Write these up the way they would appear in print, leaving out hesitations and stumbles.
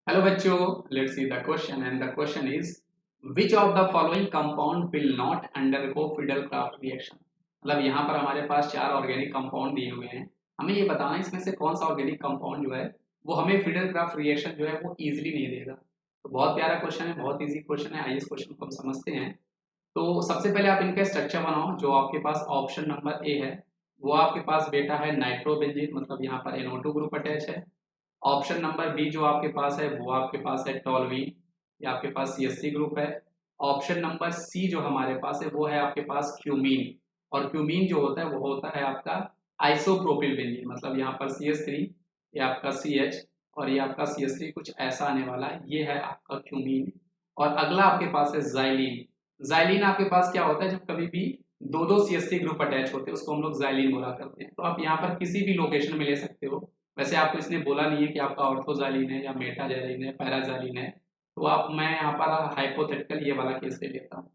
Hello बच्चों, let's see the question and the question is which of the following compound will not undergo fiddle-craft reaction. मतलब यहाँ पर हमारे पास चार organic compound दिए हुए हैं। हमें ये बताना है इसमें से कौन सा ऑर्गेनिक कंपाउंड जो है वो हमें फिडल-क्राफ्ट रिएक्शन जो है वो इजीली नहीं देगा। तो बहुत प्यारा क्वेश्चन है, बहुत इजी क्वेश्चन है। आइए इस क्वेश्चन को हम समझते हैं। तो सबसे पहले आप इनका स्ट्रक्चर बनाओ। जो आपके पास ऑप्शन नंबर ए है वो आपके पास बेटा है नाइट्रोबेंजीन, मतलब यहाँ पर NO2 ग्रुप अटैच है। ऑप्शन नंबर बी जो आपके पास है वो आपके पास है टॉलवीन, ये आपके पास CH3 ग्रुप है। ऑप्शन नंबर सी जो हमारे पास है वो है आपके पास क्यूमीन, और क्यूमीन जो होता है वो होता है आपका आइसोप्रोपिल बेंजीन, मतलब यहाँ पर CH3, ये आपका CH और ये आपका CH3 कुछ ऐसा आने वाला है, ये है आपका क्यूमीन। और अगला आपके पास है जाइलिन। जाइलिन आपके पास क्या होता है, जब कभी भी दो दो CH3 ग्रुप अटैच होते हैं उसको हम लोग जाइलिन बोला करते हैं। तो आप यहाँ पर किसी भी लोकेशन में ले सकते हो। वैसे आपको इसने बोला नहीं है कि आपका ऑर्थोजाइलिन है या मेटाजाइलिन है, पैराजाइलिन है। तो आप मैं यहाँ पर हाइपोथेटिकल ये वाला केस ले लेता हूँ,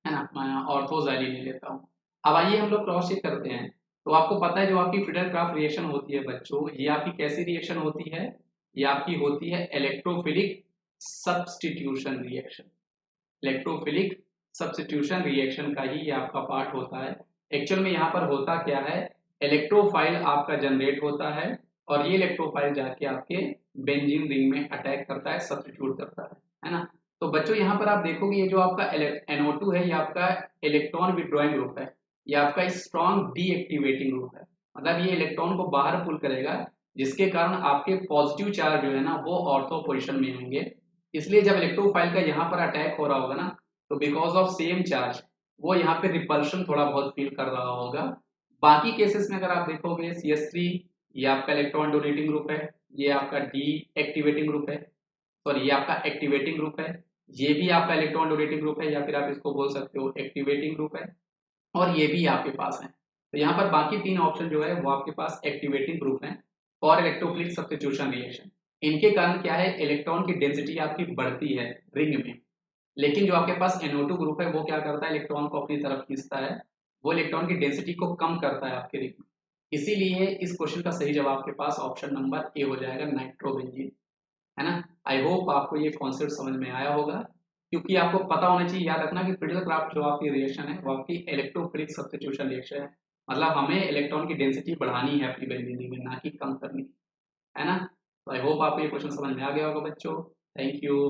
है ना, मैं ऑर्थोजाइलिन ले लेता हूँ। अब आइए हम लोग क्रॉस चेक करते हैं। तो आपको पता है जो आपकी फिडल-क्राफ्ट रिएक्शन होती है बच्चों, ये आपकी कैसी रिएक्शन होती है? ये आपकी होती है electrophilic substitution reaction. Electrophilic substitution reaction का ही ये आपका पार्ट होता है। एक्चुअल में यहाँ पर होता क्या है, इलेक्ट्रोफाइल आपका जनरेट होता है और ये इलेक्ट्रोफाइल जाके आपके बेंजीन रिंग में अटैक करता है, सब्स्टिट्यूट करता है ना। तो बच्चों यहाँ पर आप देखोगे ये जो आपका NO2 है ये आपका इलेक्ट्रॉन विड्रॉइंग ग्रुप है, ये आपका स्ट्रॉन्ग डीएक्टिवेटिंग ग्रुप है। मतलब ये इलेक्ट्रॉन को बाहर पुल करेगा, जिसके कारण आपके पॉजिटिव चार्ज जो है ना वो ऑर्थो पोजिशन में होंगे। इसलिए जब इलेक्ट्रोफाइल का यहाँ पर अटैक हो रहा होगा ना, तो बिकॉज ऑफ सेम चार्ज वो यहाँ पे रिपल्शन थोड़ा बहुत फील कर रहा होगा। बाकी केसेस में अगर आप देखोगे CH3 ये आपका इलेक्ट्रॉन डोनेटिंग ग्रुप है, ये आपका डी एक्टिवेटिंग ग्रुप है, सॉरी ये आपका एक्टिवेटिंग ग्रुप है, ये भी आपका इलेक्ट्रॉन डोनेटिंग ग्रुप है या फिर आप इसको बोल सकते हो एक्टिवेटिंग ग्रुप है, और ये भी आपके पास है। तो यहाँ पर बाकी तीन ऑप्शन जो है वो आपके पास एक्टिवेटिंग ग्रुप है फॉर इलेक्ट्रोफिलिक सब्स्टिट्यूशन रिएक्शन। इनके कारण क्या है, इलेक्ट्रॉन की डेंसिटी आपकी बढ़ती है रिंग में। लेकिन जो आपके पास NO2 ग्रुप है वो क्या करता है, इलेक्ट्रॉन को अपनी तरफ खींचता है, वो इलेक्ट्रॉन की डेंसिटी को कम करता है आपके रिंग में। इसीलिए इस क्वेश्चन का सही जवाब आपके पास ऑप्शन नंबर ए हो जाएगा, नाइट्रोबेंजीन, है ना। आई होप आपको ये कॉन्सेप्ट समझ में आया होगा, क्योंकि आपको पता होना चाहिए, याद रखना कि फिडल-क्राफ्ट जो आपकी रिएक्शन है वो आपकी इलेक्ट्रोफिलिक सब्स्टिट्यूशन रिएक्शन है। मतलब हमें इलेक्ट्रॉन की डेंसिटी बढ़ानी है अपनी बेंजीन में, ना कि कम करनी है ना। तो आई होप आपको ये क्वेश्चन समझ में आ गया होगा बच्चों। Thank you.